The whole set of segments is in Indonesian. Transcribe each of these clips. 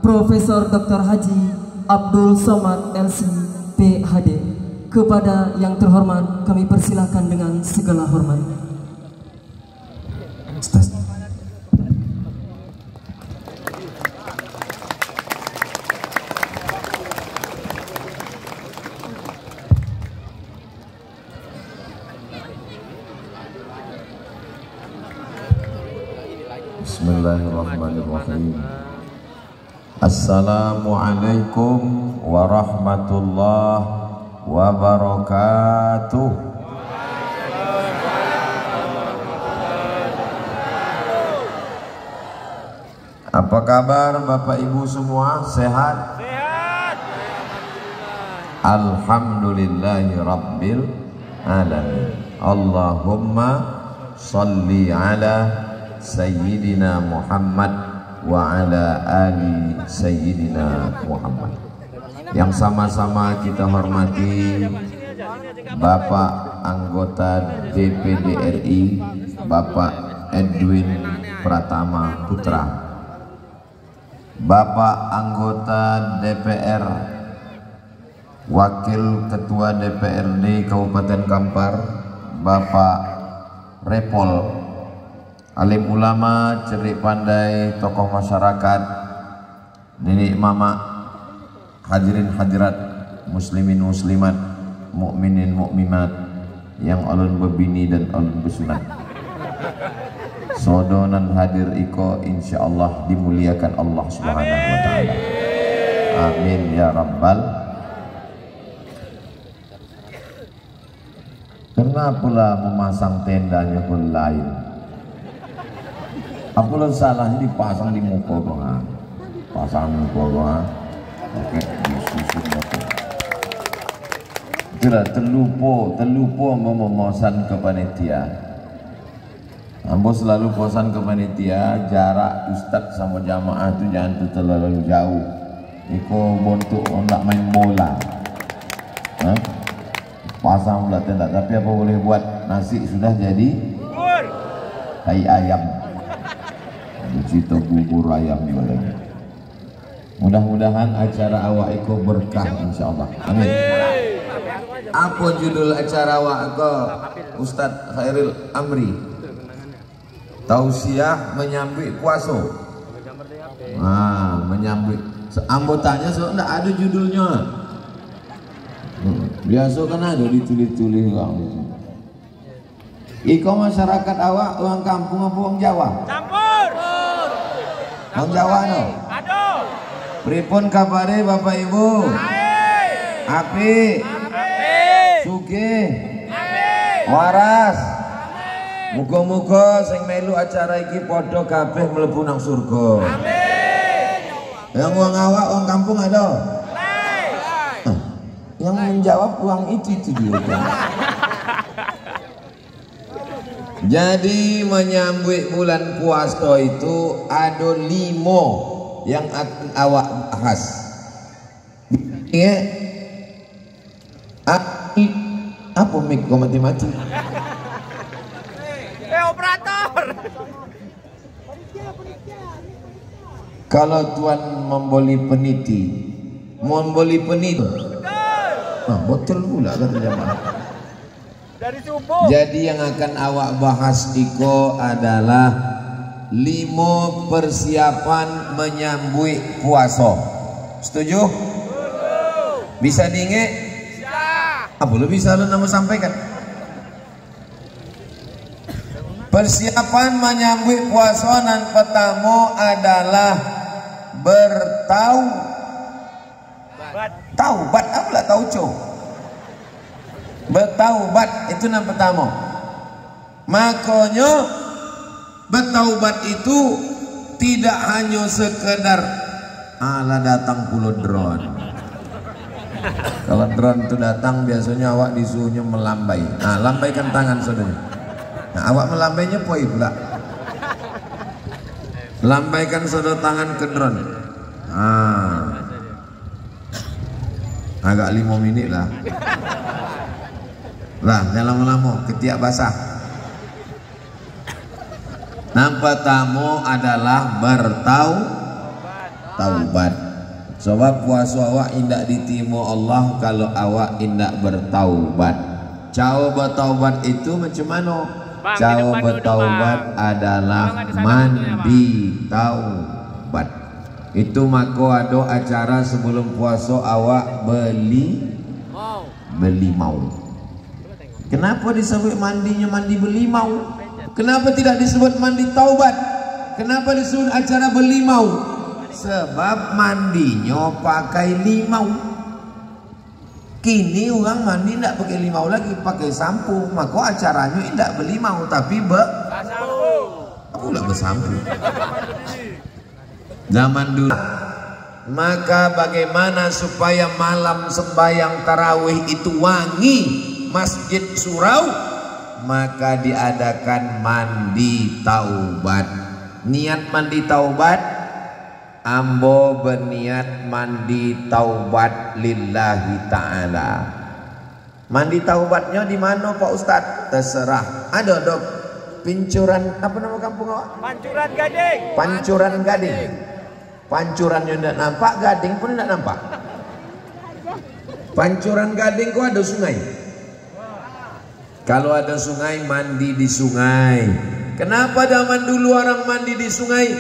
Profesor Dr. Haji Abdul Somad LC PhD. Kepada yang terhormat kami persilakan dengan segala hormat. Bismillahirrahmanirrahim. Assalamualaikum warahmatullahi wabarakatuh. Apa kabar Bapak Ibu semua? Sehat? Sehat. Alhamdulillahi rabbil alamin. Allahumma sholli ala Sayyidina Muhammad wa ala ali Sayyidina Muhammad. Yang sama-sama kita hormati Bapak anggota DPD RI Bapak Edwin Pratama Putra, Bapak anggota DPR Wakil Ketua DPRD Kabupaten Kampar Bapak Repol, alim ulama, cerdik pandai, tokoh masyarakat, nenek mama, hadirin hadirat, muslimin muslimat, mukminin mukminat yang alun bebini dan alun besunat. Sodonan hadir iko insyaallah dimuliakan Allah Subhanahu wa taala. Amin ya rabbal. Kenapalah memasang tendanya pun lain? Apalah salahnya dipasang di muka bang, pasang muka bang, oke disusun muka. Itulah terlupa memesan ke panitia. Ambo selalu pesan ke panitia, jarak ustadz sama jamaah itu jangan terlalu jauh. Iko bontuk nak main bola, pasang pula tenda. Tapi apa boleh buat, nasi sudah jadi tai ayam. Cita bubur ayam boleh. Mudah-mudahan acara awak iko berkah insyaallah. Amin. Apa judul acara awak iko Ustadz Khairil Amri? Tausiah menyambut puasa. Menyambut. Anggotanya so enggak ada judulnya. Biasa kan ada ditulis-tulis orang. Iko masyarakat awak orang kampung apa orang Jawa? Campur. Orang Jawa no? Aduh. Pripun kabare Bapak Ibu? Api. Sugih. Waras. Muga-muga sing melu acara iki padha kabeh mlebu nang surga. Amin. Yang wong awak wong kampung ada? Yang menjawab uang itu dia. Jadi menyambut bulan puasa itu ada 5 yang akan awak bahas. Ya. Apa mik kau mati-mati? Operator. Kalau tuan membeli peniti, betul pula kata jamaah. Dari subuh. Jadi yang akan awak bahas iko adalah 5 persiapan menyambut puasa. Setuju? Bisa diingat? Bisa. Boleh bisa lo nama sampaikan. Persiapan menyambut puasa nan pertama adalah bertaubat. Apalah tauco? Bertaubat itu yang pertama. Makanya bertaubat itu tidak hanya sekedar ala datang pulau drone. Kalau drone itu datang biasanya awak disuruhnya melambai. Lambaikan tangan saudara. Awak melambainya poi pula. Lambaikan saudara tangan ke drone. Agak 5 menit lah. Jangan lama-lama, ketiak basah. Yang pertama adalah taubat. Sebab puasa awak indak diterima Allah kalau awak indak bertaubat. Cara bertaubat itu macam mana? Cara bertaubat adalah mandi taubat. Itu maka ada acara sebelum puasa awak beli mau. Kenapa disebut mandinya mandi beli mau? Kenapa tidak disebut mandi taubat? Kenapa disebut acara beli mau? Sebab mandinya pakai limau. Kini orang mandi tidak pakai limau lagi, pakai sampo. Maka acaranya tidak beli mau tapi pula bersampo. Zaman dulu. Maka bagaimana supaya malam sembahyang tarawih itu wangi masjid surau? Maka diadakan mandi taubat. Niat mandi taubat, ambo berniat mandi taubat lillahi ta'ala. Mandi taubatnya di mana Pak Ustadz? Terserah. Ada dok Pincuran, apa nama kampung awak? Pancuran Gading. Pancuran Gading. Pancurannya tidak nampak, Gading pun tidak nampak. Pancuran Gading kok ada sungai. Kalau ada sungai, mandi di sungai. Kenapa zaman dulu orang mandi di sungai?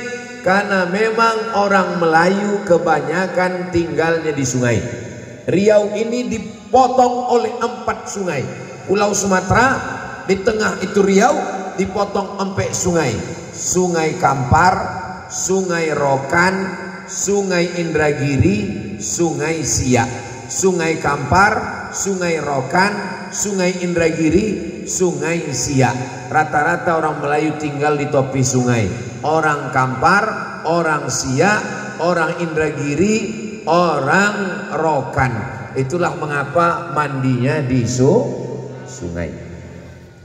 Karena memang orang Melayu kebanyakan tinggalnya di sungai. Riau ini dipotong oleh 4 sungai. Pulau Sumatera di tengah itu Riau dipotong 4 sungai. Sungai Kampar, Sungai Rokan, Sungai Indragiri, Sungai Siak. Sungai Kampar, Sungai Rokan, Sungai Indragiri, Sungai Siak. Rata-rata orang Melayu tinggal di tepi sungai. Orang Kampar, orang Siak, orang Indragiri, orang Rokan. Itulah mengapa mandinya di sungai.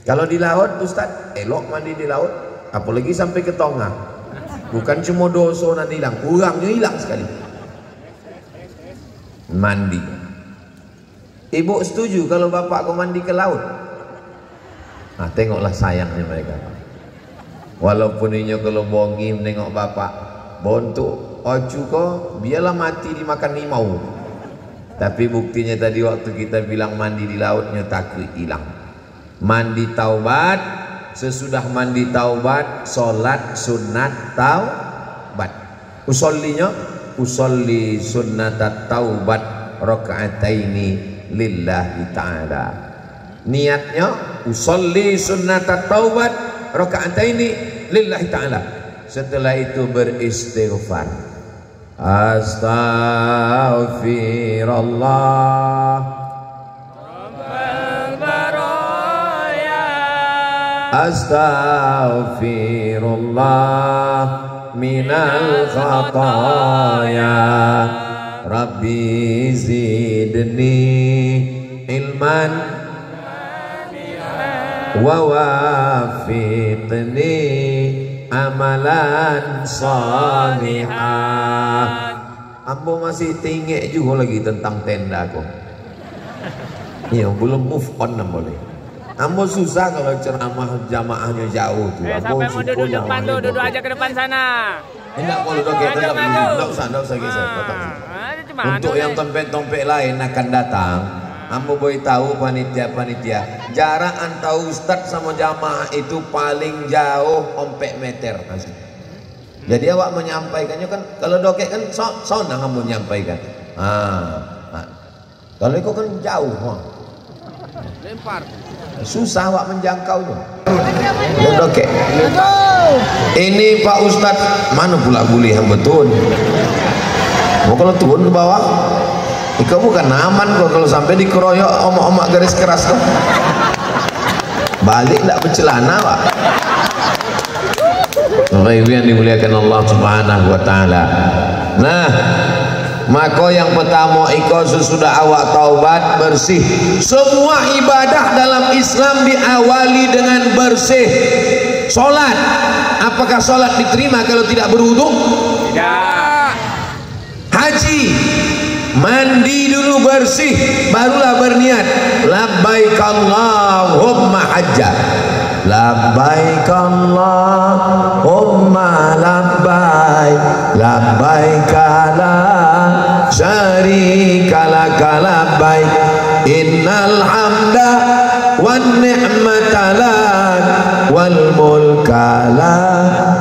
Kalau di laut Ustaz, elok mandi di laut, apalagi sampai ke tengah. Bukan cuma dosa nanti hilang, orangnya hilang sekali. Mandi. Ibu setuju kalau bapak kau mandi ke laut? Nah, tengoklah sayangnya mereka. Walaupun ini kalau bongi menengok bapak, bontuk, ocu kau biarlah mati dimakan limau. Tapi buktinya tadi waktu kita bilang mandi di lautnya takut hilang. Mandi taubat. Sesudah mandi taubat, solat sunat taubat. Usollinya, usolli sunnat taubat rakaataini lillahi ta'ala. Niatnya, usolli sunnat taubat rakaataini lillahi ta'ala. Setelah itu beristighfar. Astaghfirullah. Astaghfirullah minal khataya. Rabbi zidni ilman wa wafiqni amalan salihah. Ambo masih tinggi juga lagi tentang tenda kok. Ya belum move on boleh. Ambo susah kalau ceramah jamaahnya jauh tuh. Sampai mau duduk depan tuh, duduk aja ke depan sana. Enggak kalau doke tetap enggak usah geser. Untuk yang tompek-tompek lain akan datang, ambo boleh tahu panitia-panitia. Jarak antara ustadz sama jamaah itu paling jauh 4 meter. Jadi awak menyampaikannya kan kalau doke kan sonang ambo menyampaikan. Kalau itu kan jauh, lempar. Susah awak menjangkaunya. Oke. Ini Pak Ustadz mana pula boleh yang betul. Mau kalau turun ke bawah, kau bukan aman kok kalau sampai dikeroyok omak-omak garis keras tuh. Balik tidak bercelana Pak. Bapak Ibu yang dimuliakan Allah Subhanahu Wa Taala. Nah, maka yang pertama iko sesudah awak taubat bersih. Semua ibadah dalam Islam diawali dengan bersih. Solat, apakah solat diterima kalau tidak berwudu? Tidak. Haji, mandi dulu bersih, barulah berniat. Labbaik Allahumma hajja. Labbaik Allahumma labbaik. labbaik la syarika lak labbaik innal hamda wan ni'mata lak wal mulka la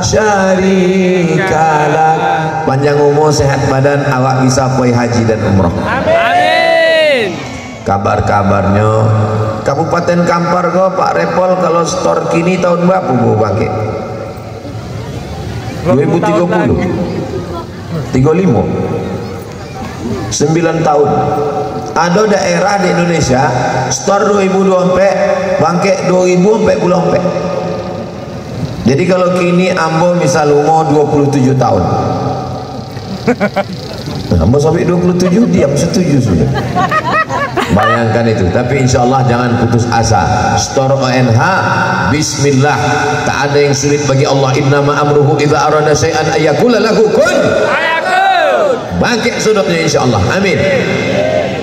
syarika lak. Panjang umur, sehat badan, awak bisa pergi haji dan umrah. Amin. Kabar-kabarnya Kabupaten Kampar kok Pak Repol kalau store kini tahun berapa Bu bangkit? 2030 35 9 tahun. Ada daerah di Indonesia store 2024 bangkit 2000 sampai bulan 4. Jadi kalau kini ambo misal umur 27 tahun ambo sampai 27 diam setuju sudah. Bayangkan itu. Tapi insya Allah jangan putus asa. Store ONH bismillah, tak ada yang sulit bagi Allah. Innama amruhu idza arada syai'an ayyakula lahu kun fayakun. Bangkit sodoknya insya Allah. Amin.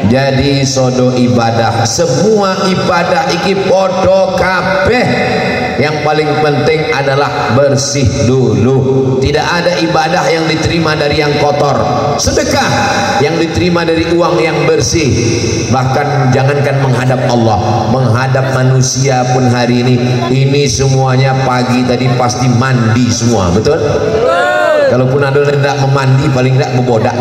Jadi sodo ibadah, semua ibadah iki podo kabeh. Yang paling penting adalah bersih dulu. Tidak ada ibadah yang diterima dari yang kotor. Sedekah yang diterima dari uang yang bersih. Bahkan jangankan menghadap Allah, menghadap manusia pun hari ini semuanya pagi tadi pasti mandi semua, betul? Kalaupun ada yang tidak memandi, paling tidak membodak.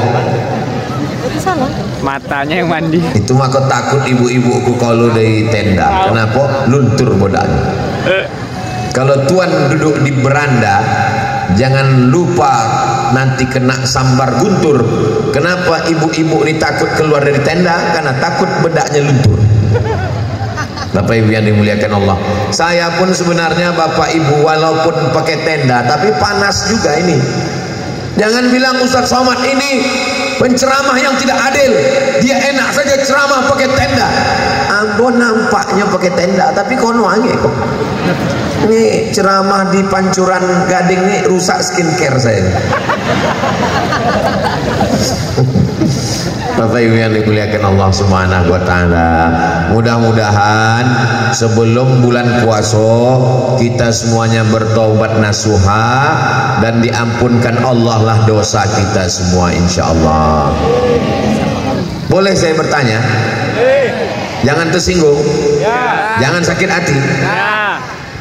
Matanya yang mandi. Itu maka takut ibu-ibuku kalau dari tenda. Kenapa? Luntur bodaknya. Kalau tuan duduk di beranda, jangan lupa nanti kena sambar guntur. Kenapa ibu-ibu ini takut keluar dari tenda? Karena takut bedaknya luntur. Bapak Ibu yang dimuliakan Allah, saya pun sebenarnya Bapak Ibu walaupun pakai tenda tapi panas juga ini. Jangan bilang Ustaz Somad ini penceramah yang tidak adil, dia enak saja ceramah pakai tenda. Ambo nampaknya pakai tenda tapi kono ange kok. Ini ceramah di Pancuran Gading ini rusak skincare saya. Bapak Ibu yang dimuliakan Allah Subhanahu wa taala, mudah-mudahan sebelum bulan puasa kita semuanya bertaubat nasuha dan diampunkan Allah lah dosa kita semua insyaallah. Boleh saya bertanya? Jangan tersinggung. Jangan sakit hati.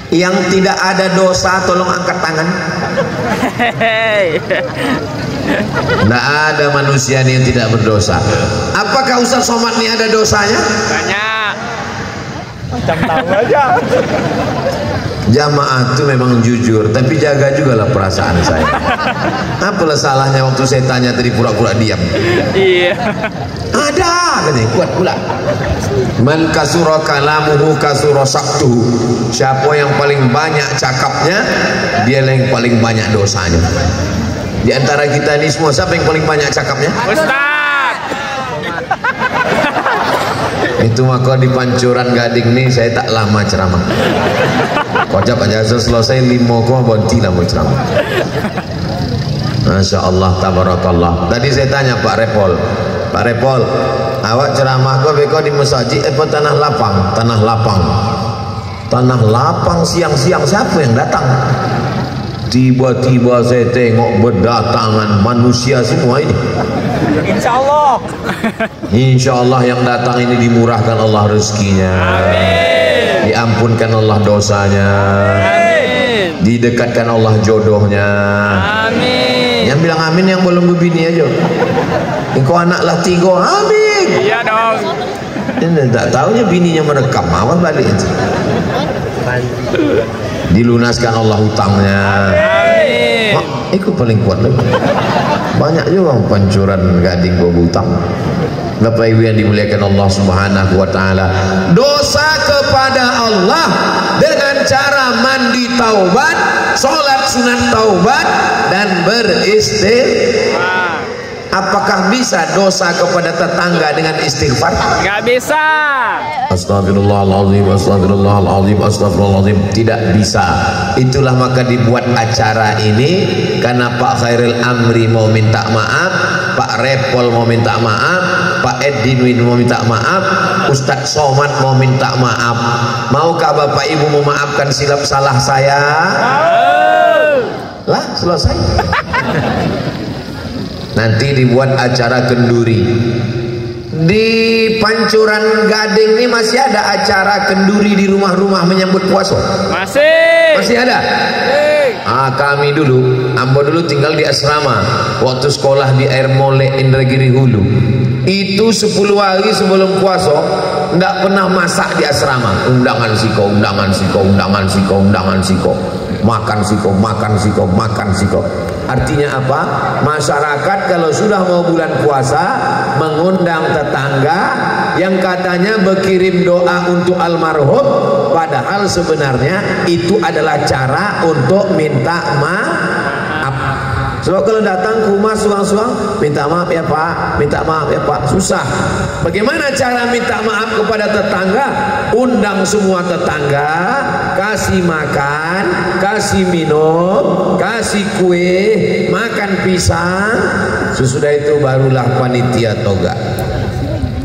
Yang tidak ada dosa tolong angkat tangan. Tidak ada manusia yang tidak berdosa. Apakah Ustaz Somad ini ada dosanya? Banyak. Macam tahu aja. Jamaah itu memang jujur, tapi jaga juga lah perasaan saya. Apalah salahnya waktu saya tanya tadi pura-pura diam? Iya. Ada, katanya kuat pula. Man kasura kalamuhu kasura saktuhu. Siapa yang paling banyak cakapnya, dia yang paling banyak dosanya. Di antara kita ini semua siapa yang paling banyak cakapnya? Ustaz. Itu maka di Pancuran Gading nih saya tak lama ceramah. Kocap aja selesai 5 bonti lah mau ceramah. Masya Allah tabarakallah. Tadi saya tanya Pak Repol, Pak Repol, awak ceramah kok beko di masjid apa tanah lapang? Tanah lapang. Tanah lapang siang-siang siapa yang datang? Tiba-tiba saya tengok berdatangan manusia semua ini. Insya Allah. Insya Allah yang datang ini dimurahkan Allah rezekinya. Amin. Diampunkan Allah dosanya. Amin. Didekatkan Allah jodohnya. Amin. Yang bilang amin yang belum berbini aja. Engkau anak lah 3. Amin. Iya dong. Ini tak tahunya bininya merekam, awal balik itu. Dilunaskan Allah hutangnya. Amin. Itu paling kuat lagi. Banyak juga Pancuran Gading berhutang. Bapak Ibu yang dimuliakan Allah Subhanahu wa taala, dosa kepada Allah dengan cara mandi taubat, salat sunat taubat dan beristighfar. Apakah bisa dosa kepada tetangga dengan istighfar? Gak bisa. Astagfirullahaladzim, astagfirullahaladzim, astagfirullahaladzim. Tidak bisa. Itulah maka dibuat acara ini karena Pak Khairil Amri mau minta maaf, Pak Repol mau minta maaf, Pak Edinwin mau minta maaf, Ustadz Somad mau minta maaf. Maukah Bapak Ibu memaafkan silap salah saya? Lah selesai. Nanti dibuat acara kenduri. Di Pancuran Gading ini masih ada acara kenduri di rumah-rumah menyambut puasa? Masih ada? Kami dulu, Ambo dulu tinggal di asrama waktu sekolah di Air Mole Indragiri Hulu. Itu 10 hari sebelum puasa nggak pernah masak di asrama. Undangan siko, undangan siko, undangan siko, undangan siko, makan siko, makan siko, makan siko. Artinya apa? Masyarakat kalau sudah mau bulan puasa mengundang tetangga yang katanya berkirim doa untuk almarhum, padahal sebenarnya itu adalah cara untuk minta maaf. Sebab kalau datang ke rumah suang-suang, minta maaf ya Pak, minta maaf ya Pak, susah. Bagaimana cara minta maaf kepada tetangga? Undang semua tetangga, kasih makan, kasih minum, kasih kue, makan pisang. Sesudah itu barulah panitia toga.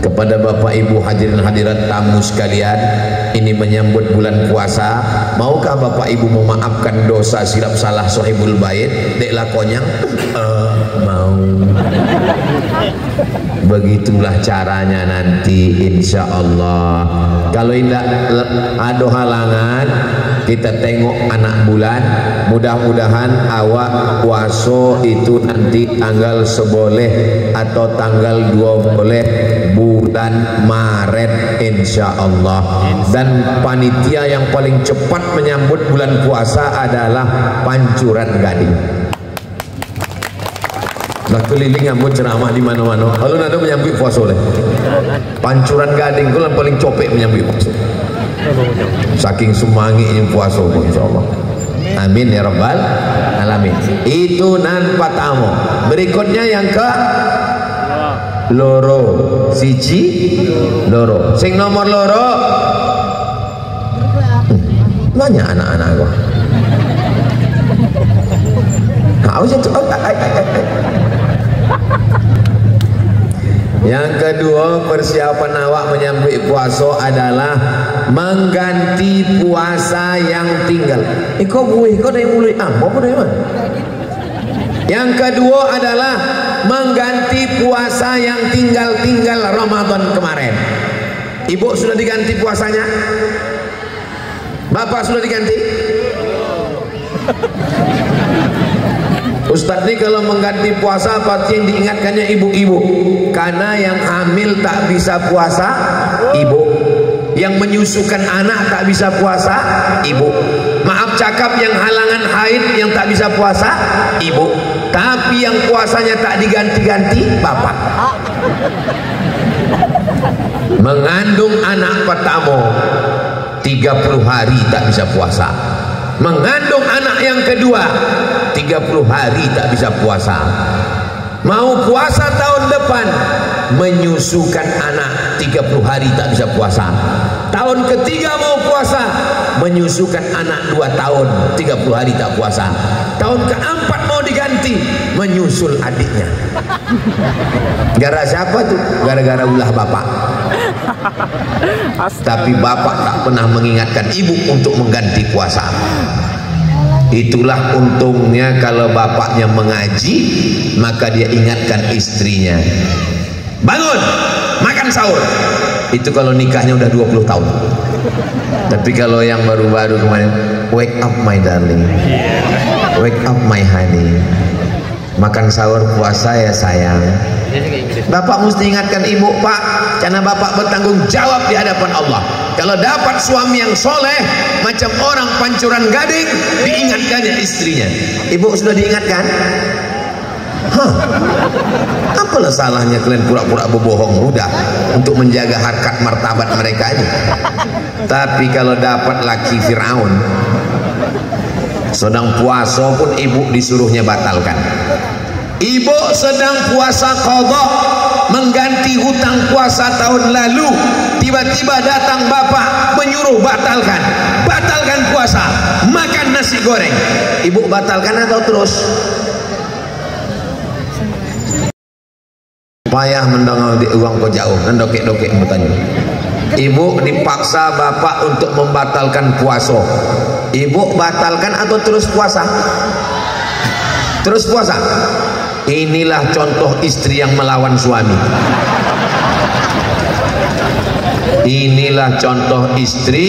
Kepada Bapak Ibu hadirin hadirat tamu sekalian, ini menyambut bulan puasa, maukah Bapak Ibu memaafkan dosa silap salah sohibul bait? Dek lakonyang? Mau. Begitulah caranya nanti insya Allah. Kalau tidak ada halangan, kita tengok anak bulan. Mudah-mudahan awak puasa itu nanti tanggal 11 atau tanggal 12 bulan Maret insya Allah. Dan panitia yang paling cepat menyambut bulan puasa adalah Pancuran Gading. Nah, keliling ambut ceramah di mana-mana. Lalu ada menyambut puasa oleh Pancuran Gading itu yang paling copek menyambut puasa. Saking semangatnya puasa insya Allah. Amin ya rabbal alamin. Itu nan patamo. Berikutnya yang ke loro, siji loro. Sing nomor loro. Banyak anak-anak gua. Kau jatuh. Yang kedua, persiapan awak menyambut puasa adalah mengganti puasa yang tinggal. Kau buih, kau dari mulai apa dari mana? Yang kedua adalah mengganti puasa yang tinggal Ramadan kemarin. Ibu sudah diganti puasanya? Bapak sudah diganti? Ustadz ini kalau mengganti puasa pasti yang diingatkannya ibu-ibu, karena yang hamil tak bisa puasa ibu, yang menyusukan anak tak bisa puasa ibu, maaf cakap yang halangan haid yang tak bisa puasa ibu, tapi yang puasanya tak diganti-ganti bapak. Mengandung anak pertama 30 hari tak bisa puasa, mengandung anak yang kedua 30 hari tak bisa puasa, mau puasa tahun depan menyusukan anak 30 hari tak bisa puasa, tahun ketiga mau puasa menyusukan anak 2 tahun 30 hari tak puasa, tahun keempat mau diganti menyusul adiknya. Gara siapa tuh? Gara-gara ulah bapak. Tapi bapak tak pernah mengingatkan ibu untuk mengganti puasa. Itulah untungnya kalau bapaknya mengaji, maka dia ingatkan istrinya, bangun, makan sahur. Itu kalau nikahnya udah 20 tahun. Tapi kalau yang baru-baru kemarin, wake up my darling, wake up my honey, makan sahur puasa ya sayang. Bapak mesti ingatkan ibu, Pak, karena bapak bertanggung jawab di hadapan Allah. Kalau dapat suami yang soleh macam orang Pancuran Gading, diingatkannya istrinya. Ibu sudah diingatkan? Apalah salahnya kalian pura-pura berbohong udah untuk menjaga harkat martabat mereka ini. Tapi kalau dapat laki Firaun, sedang puasa pun ibu disuruhnya batalkan. Ibu sedang puasa qadha, mengganti hutang puasa tahun lalu, tiba-tiba datang bapak menyuruh batalkan puasa, makan nasi goreng. Ibu batalkan atau terus? Payah mendengar di uang kau jauh, nendokek-dokek bertanya. Ibu dipaksa bapak untuk membatalkan puasa. Ibu batalkan atau terus puasa? terus puasa. Inilah contoh istri yang melawan suami. Inilah contoh istri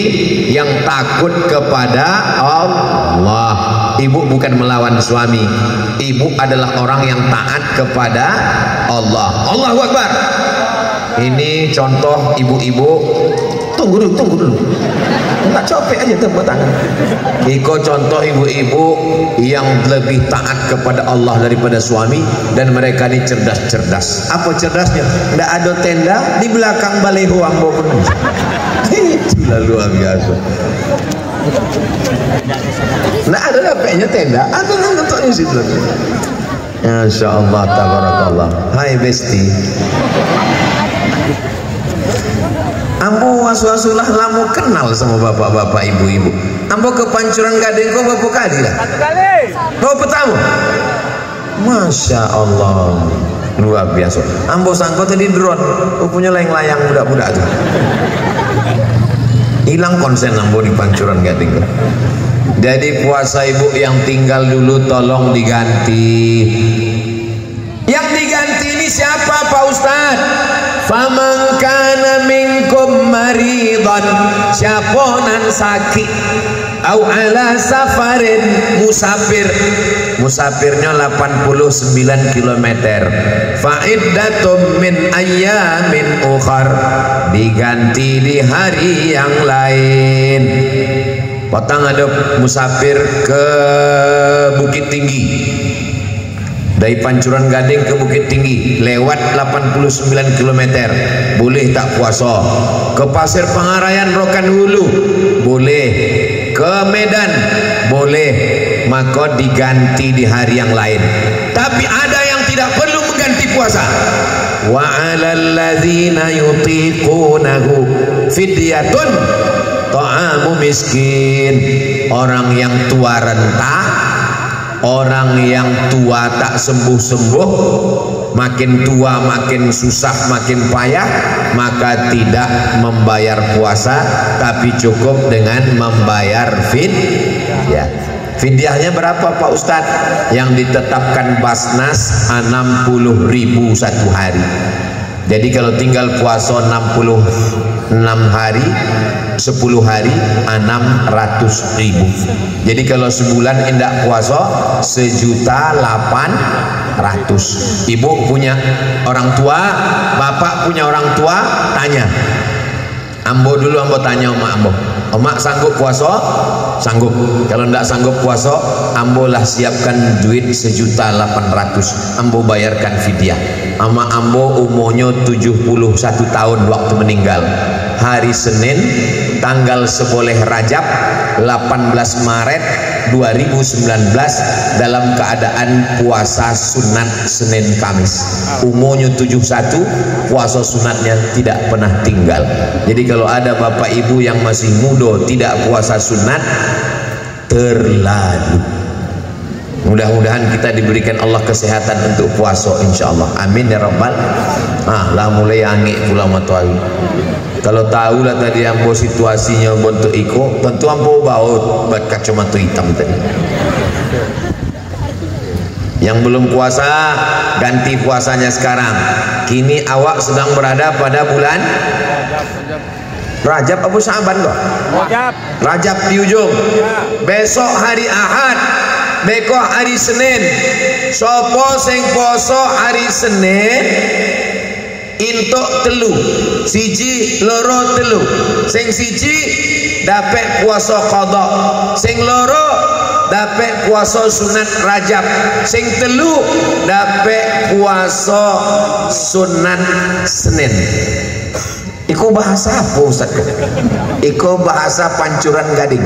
yang takut kepada Allah. Ibu bukan melawan suami, ibu adalah orang yang taat kepada Allah. Allahu Akbar. Ini contoh ibu-ibu. Tunggu dulu. Enggak copek aja tepuk tangan. Iko contoh ibu-ibu yang lebih taat kepada Allah daripada suami, dan mereka ini cerdas-cerdas. Apa cerdasnya? Enggak ada tenda di belakang baleho ambo penuh. Itulah luar biasa. Enggak ada dapetnya tenda, ada nontonnya situ. Masya Allah, tabarakallah. Hai besti. Ambo was-wasulah lamu kenal sama bapak-bapak ibu-ibu. Ambo ke Pancuran Gading kok berapa kali lah? 1 kali. Bawa pertama. Masya Allah, luar biasa. Ambo sangkut tadi drone, punya layang-layang budak-budak tuh. Hilang konsen ambo di Pancuran Gading. Jadi puasa ibu yang tinggal dulu tolong diganti. Yang diganti ini siapa Pak Ustaz? Faman kana minkum maridan, siapa nan sakit, au ala safarin, musafir, musafirnya 89 km, fa'iddatum min ayyamin ukhar, diganti di hari yang lain. Potong ada musafir ke Bukit Tinggi, dari Pancuran Gading ke Bukit Tinggi lewat 89 km, boleh tak puasa? Ke Pasir Pangarayan Rokan Hulu boleh, ke Medan boleh, maka diganti di hari yang lain. Tapi ada yang tidak perlu mengganti puasa. Wa 'alal ladzina yutiqunahu fidyatun ta'amu miskin. Orang yang tua renta, orang yang tua tak sembuh-sembuh, makin tua makin susah, makin payah, maka tidak membayar puasa, tapi cukup dengan membayar fidyah. Fidyahnya berapa Pak Ustadz? Yang ditetapkan Basnas 60.000 satu hari. Jadi kalau tinggal puasa 66 hari, 10 hari 600.000. Jadi kalau sebulan indak puasa 1.800.000. Ibu punya orang tua, bapak punya orang tua, tanya. Ambo dulu, ambo tanya emak ambo. Emak sanggup puasa? Sanggup. Kalau ndak sanggup puasa, ambo lah siapkan duit 1.800.000. Ambo bayarkan fidyah. Ama ambo umurnya 71 tahun waktu meninggal. Hari Senin tanggal 11 Rajab 18 Maret 2019 dalam keadaan puasa sunat Senin Kamis. Umurnya 71, puasa sunatnya tidak pernah tinggal. Jadi kalau ada bapak ibu yang masih muda tidak puasa sunat, terlalu. Mudah-mudahan kita diberikan Allah kesehatan untuk puasa insyaallah. Amin ya rabbal. Lah mulai angin pula matuai. Kalau tahu lah tadi ambo situasinya bentuk iko, tentu ambo baut buat kacamata hitam tadi. Yang belum puasa, ganti puasanya sekarang. Kini awak sedang berada pada bulan Rajab apa Syaban kok? Rajab di ujung. Besok hari Ahad, besok hari Senin. Sopo sing poso hari Senin intok telu, siji loro telu. Sing siji dapet puasa qadha, sing loro dapet puasa sunat Rajab, sing telu dapet puasa sunat Senin. Iko bahasa apa Ustaz? Iko bahasa Pancuran Gading,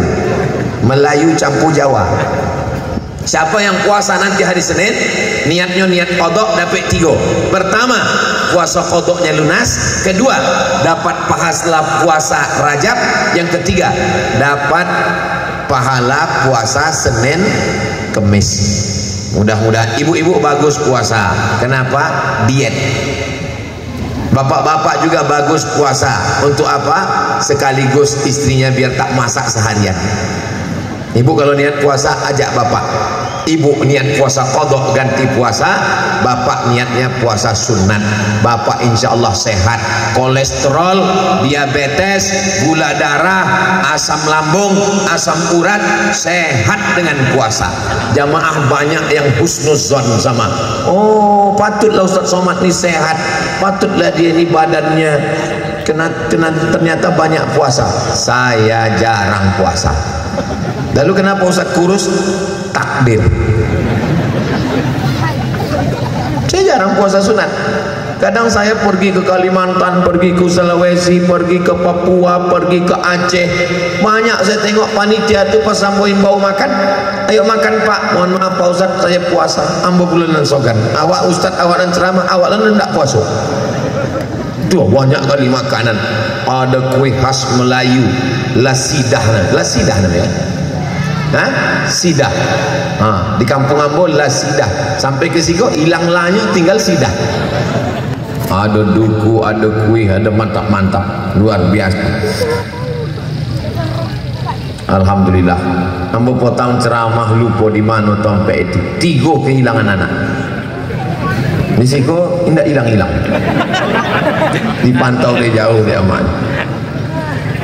Melayu campur Jawa. Siapa yang puasa nanti hari Senin, niatnya niat qadha dapat 3. Pertama, puasa qadhanya lunas. Kedua, dapat pahala puasa Rajab. Yang ketiga, dapat pahala puasa Senin Kemis. Mudah-mudahan ibu-ibu bagus puasa. Kenapa? Diet. Bapak-bapak juga bagus puasa. Untuk apa? Sekaligus istrinya biar tak masak seharian. Ibu kalau niat puasa ajak bapak, Ibu niat puasa qadha ganti puasa, bapak niatnya puasa sunat. Bapak insya Allah sehat, kolesterol, diabetes, gula darah, asam lambung, asam urat sehat dengan puasa. Jamaah banyak yang husnuzon sama, oh patutlah Ustaz Somad ini sehat, patutlah dia ini badannya ternyata banyak puasa. Saya jarang puasa. Lalu kenapa Ustaz kurus? Takdir. Saya jarang puasa sunat. Kadang saya pergi ke Kalimantan, pergi ke Sulawesi, pergi ke Papua, pergi ke Aceh. Banyak saya tengok panitia itu pas sambo imbau makan, ayo makan Pak. Mohon maaf Pak Ustaz, saya puasa. Ambo bulanan sogan. Awak Ustaz, awak dan ceramah, awak lan ndak puasa. Tuh banyak kali makanan. Ada kue khas Melayu, lasidah namanya. Hah? Sidah. Di kampung Ambo lasidah. Sampai ke situ hilang lahnya, tinggal sidah. Ada duku, ada kue, ada mantap-mantap, luar biasa. Alhamdulillah. Ambo potong ceramah lupa di mana sampai itu. 3 kehilangan anak. Di situ tidak hilang-hilang. Dipantau dari jauh dia aman.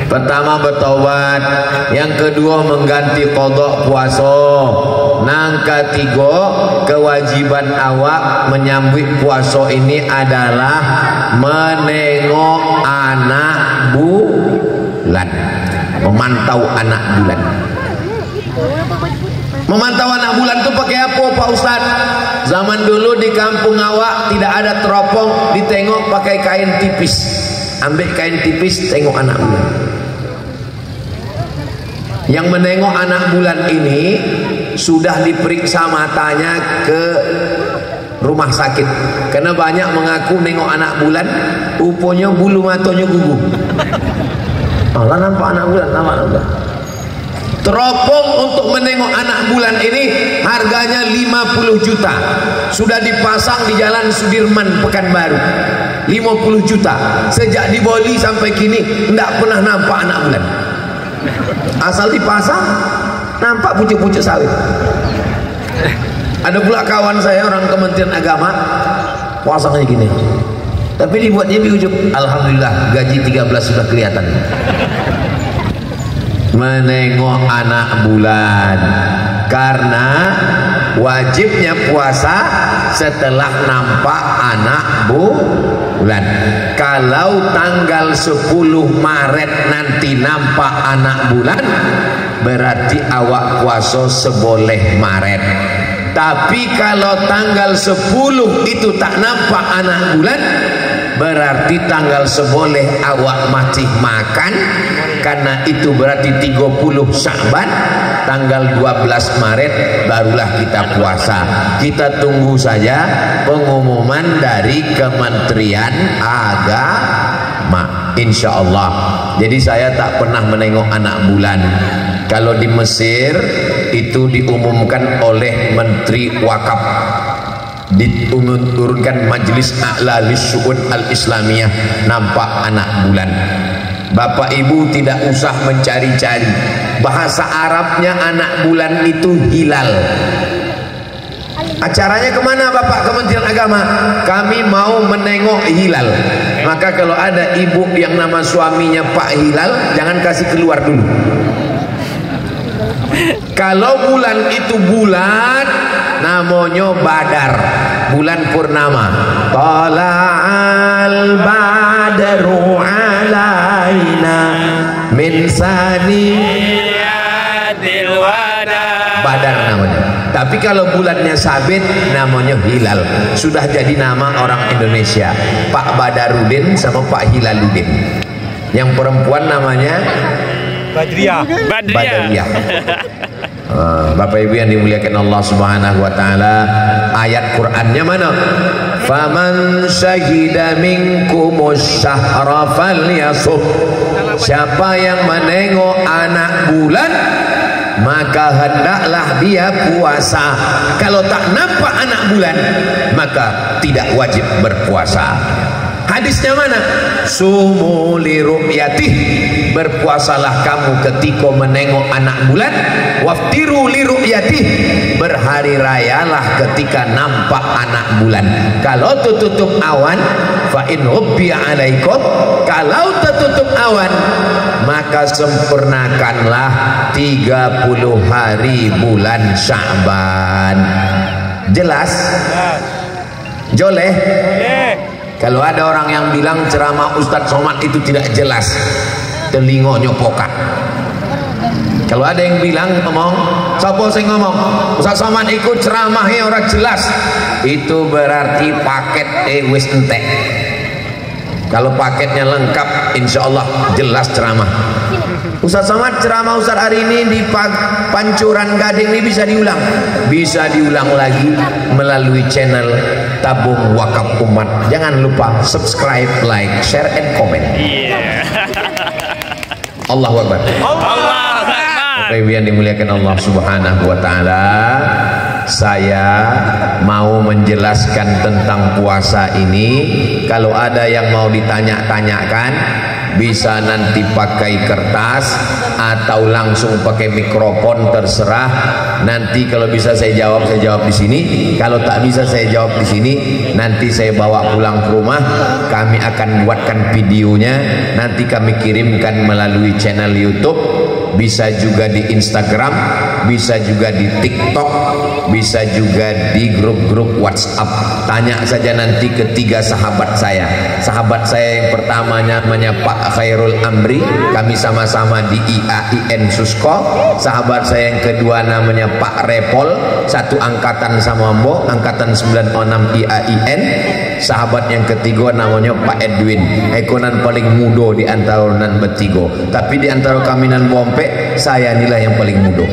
Pertama bertaubat, yang kedua mengganti qadha puasa, nang ketiga kewajiban awak menyambut puasa ini adalah menengok anak bulan, memantau anak bulan. Memantau anak bulan itu pakai apa Pak Ustaz? Zaman dulu di kampung awak tidak ada teropong, ditengok pakai kain tipis. Ambil kain tipis, tengok anak bulan. Yang menengok anak bulan ini sudah diperiksa matanya ke rumah sakit, karena banyak mengaku nengok anak bulan rupanya bulu matanya gugup. Allah nampak anak bulan, nampak anak bulan. Teropong untuk menengok anak bulan ini harganya 50 juta. Sudah dipasang di Jalan Sudirman Pekanbaru. 50 juta. Sejak diboli sampai kini tidak pernah nampak anak bulan. Asal dipasang nampak pucuk-pucuk sawit. Ada pula kawan saya orang Kementerian Agama pasangnya gini. Tapi dibuatnya di ujung. Alhamdulillah gaji 13 sudah kelihatan. Menengok anak bulan, karena wajibnya puasa setelah nampak anak bulan. Kalau tanggal 10 Maret nanti nampak anak bulan, berarti awak puasa seboleh Maret. Tapi kalau tanggal 10 itu tak nampak anak bulan, berarti tanggal seboleh awak masih makan, karena itu berarti 30 Sya'ban. Tanggal 12 Maret barulah kita puasa. Kita tunggu saja pengumuman dari Kementerian Agama, insya Allah. Jadi saya tak pernah menengok anak bulan. Kalau di Mesir itu diumumkan oleh Menteri Wakaf, diturunkan Majelis A'la Lisyu'un Al-Islamiyah, nampak anak bulan. Bapak Ibu tidak usah mencari-cari, bahasa Arabnya anak bulan itu hilal. Acaranya kemana Bapak Kementerian Agama? Kami mau menengok hilal. Maka kalau ada ibu yang nama suaminya Pak Hilal, jangan kasih keluar dulu. Kalau bulan itu bulan, namanya Badar, bulan purnama. Tala'al badru alaina min saniyatil wada. Badar namanya. Tapi kalau bulannya sabit, namanya hilal. Sudah jadi nama orang Indonesia, Pak Badarudin sama Pak Hilaluddin. Yang perempuan namanya Badriah. Bapak Ibu yang dimuliakan Allah Subhanahu wa taala, ayat Qur'annya mana? Faman syahida minkumus syahra falyasum. Siapa yang menengok anak bulan, maka hendaklah dia puasa. Kalau tak nampak anak bulan, maka tidak wajib berpuasa. Hadisnya mana? Sumu li ru'yatih, berpuasalah kamu ketika menengok anak bulan. Waftiru li ru'yatih, berhari rayalah ketika nampak anak bulan. Kalau tertutup awan, fa in hubbiya alaikum, kalau tertutup awan maka sempurnakanlah 30 hari bulan Sya'ban. Jelas? Joleh? Kalau ada orang yang bilang ceramah Ustadz Somad itu tidak jelas, telingonya pokak. Kalau ada yang bilang ngomong, siapa sih ngomong Ustadz Somad ikut ceramahnya orang jelas, itu berarti paket wis entek. Kalau paketnya lengkap, insya Allah jelas ceramah. Ustadz Somad ceramah Ustadz hari ini di Pancuran Gading ini bisa diulang, bisa diulang lagi melalui channel Tabung Wakaf Umat. Jangan lupa subscribe, like, share, and comment. Allahu Akbar. Bapak Ibu yang dimuliakan Allah Subhanahu wa Ta'ala, saya mau menjelaskan tentang puasa ini. Kalau ada yang mau ditanya-tanyakan, bisa nanti pakai kertas atau langsung pakai mikrofon, terserah. Nanti kalau bisa saya jawab di sini. Kalau tak bisa saya jawab di sini, nanti saya bawa pulang ke rumah. Kami akan buatkan videonya, nanti kami kirimkan melalui channel YouTube, bisa juga di Instagram, bisa juga di TikTok, bisa juga di grup-grup WhatsApp. Tanya saja nanti ketiga sahabat saya. Sahabat saya yang pertama namanya Pak Khairul Amri, kami sama-sama di IAIN Susko. Sahabat saya yang kedua namanya Pak Repol, satu angkatan sama Mbo, angkatan 96 IAIN. Sahabat yang ketiga namanya Pak Edwin, ekonan paling muda di antara nan bertiga. Tapi di antara kami nan Bompe, saya inilah yang paling muda.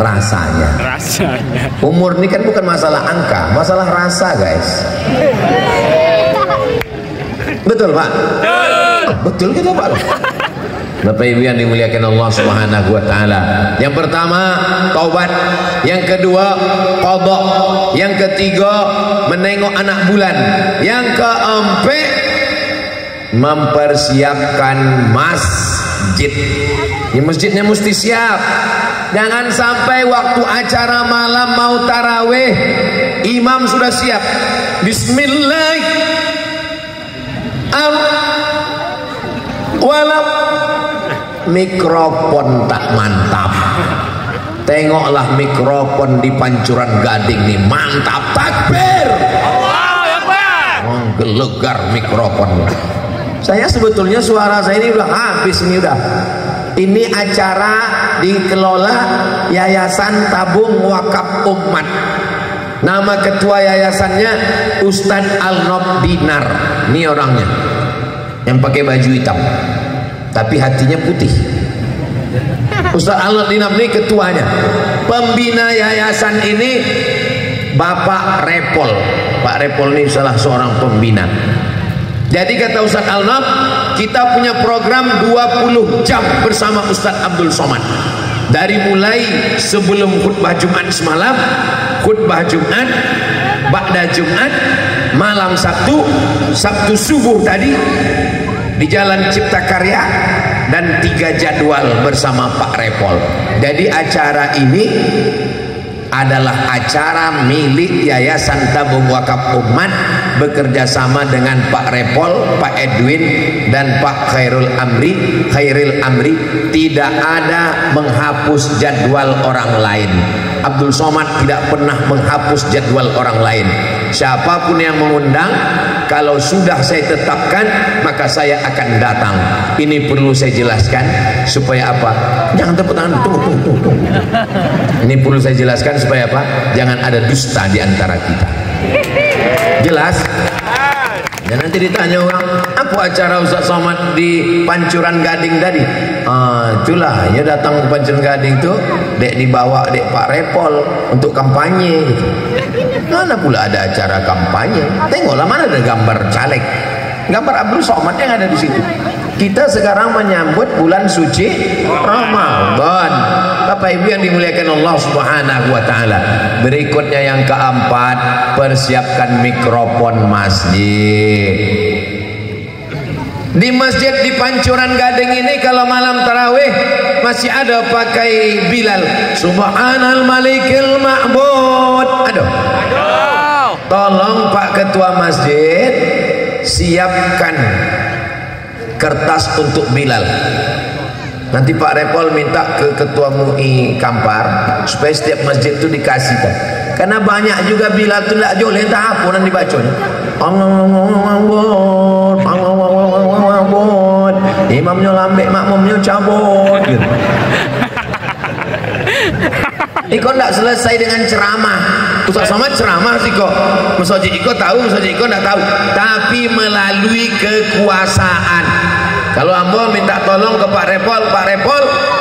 Rasanya. Umur ini kan bukan masalah angka, masalah rasa, guys. Betul, Pak? Betul gitu, Pak. Bapak Ibu yang dimuliakan Allah Subhanahu wa Ta'ala, yang pertama taubat, yang kedua qadha, yang ketiga menengok anak bulan, yang keempat mempersiapkan masjid. Ya, masjidnya mesti siap. Jangan sampai waktu acara malam mau taraweh, imam sudah siap, bismillah, walau mikrofon tak mantap. Tengoklah mikrofon di Pancuran Gading nih, mantap, takbir, Allahu Akbar. Gelegar mikrofon. Saya sebetulnya suara saya ini udah habis, ini udah. Ini acara dikelola Yayasan Tabung Wakaf Umat. Nama ketua yayasannya Ustadz Alnob Dinar. Ini orangnya yang pakai baju hitam, tapi hatinya putih. Ustadz Alnob Dinar ini ketuanya. Pembina yayasan ini Bapak Repol. Pak Repol ini salah seorang pembina. Jadi kata Ustadz Alnob, kita punya program 20 jam bersama Ustadz Abdul Somad. Dari mulai sebelum khutbah Jumat semalam, khutbah Jumat, ba'da Jumat, malam Sabtu, Sabtu subuh tadi di Jalan Cipta Karya, dan 3 jadwal bersama Pak Repol. Jadi acara ini adalah acara milik Yayasan Tabung Wakaf Umat bekerja sama dengan Pak Repol, Pak Edwin, dan Pak Khairul Amri. Tidak ada menghapus jadwal orang lain. Abdul Somad tidak pernah menghapus jadwal orang lain. Siapapun yang mengundang, kalau sudah saya tetapkan, maka saya akan datang. Ini perlu saya jelaskan supaya apa? Jangan tepuk tangan, tunggu. Ini perlu saya jelaskan supaya apa? Jangan ada dusta di antara kita. Jelas? Ya, nanti ditanya orang, apa acara Ustadz Somad di Pancuran Gading tadi? Itulah, ya datang ke Pancuran Gading tuh, dek dibawa dek Pak Repol untuk kampanye gitu. Mana pula ada acara kampanye? Tengoklah mana ada gambar caleg, gambar Abdul Somad yang ada di situ. Kita sekarang menyambut bulan suci Ramadan. Bapak Ibu yang dimuliakan Allah Subhanahu wa taala. Berikutnya yang keempat, persiapkan mikrofon masjid. Di masjid di Pancuran Gading ini kalau malam tarawih masih ada pakai Bilal. Subhanal Malikil Ma'bud. Aduh. Tolong Pak Ketua Masjid siapkan kertas untuk Bilal. Nanti Pak Repol minta ke Ketua MUI Kampar supaya setiap masjid itu dikasihkan. Karena banyak juga Bilal itu tidak joleh tak apa nanti dibaca. Imamnya lambek, makmumnya cabut. Iko tidak selesai dengan ceramah. Ustaz Somad ceramah sih kok. Masjid Iko tahu, Masjid Iko tidak tahu. Tapi melalui kekuasaan. Kalau ambo minta tolong ke Pak Repol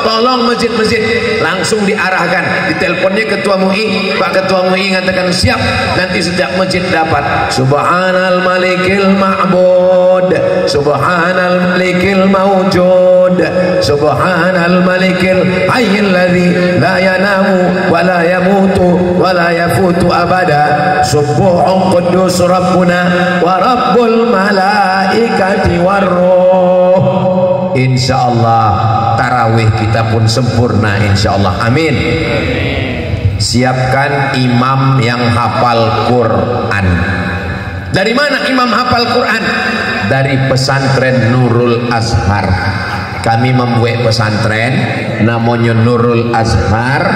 tolong masjid-masjid, langsung diarahkan, diteleponnya Ketua MUI, Pak Ketua MUI mengatakan siap, nanti setiap masjid dapat Subhanal Malikil Ma'bud, Subhanal Malikil Mawjud, Subhanal Malikil Hayyil Ladzi la yanamu wa la yamutu wa la yafutu abada, Subuhun Quddus Rabbuna wa Rabbul Malaikati Warruh. Insyaallah tarawih kita pun sempurna insyaallah, amin. Siapkan imam yang hafal Quran. Dari mana imam hafal Quran? Dari pesantren Nurul Azhar. Kami membuat pesantren namanya Nurul Azhar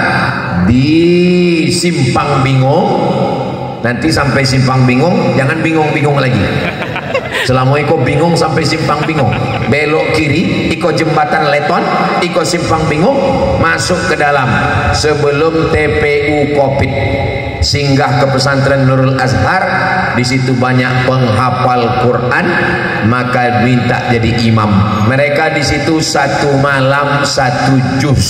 di Simpang Bingung. Nanti sampai Simpang Bingung jangan bingung-bingung lagi. Selama iko bingung sampai Simpang Bingung, belok kiri, iko jembatan Leton, iko Simpang Bingung, masuk ke dalam sebelum TPU Kopit, singgah ke pesantren Nurul Azhar. Di situ banyak penghafal Quran, maka minta jadi imam. Mereka di situ satu malam satu juz.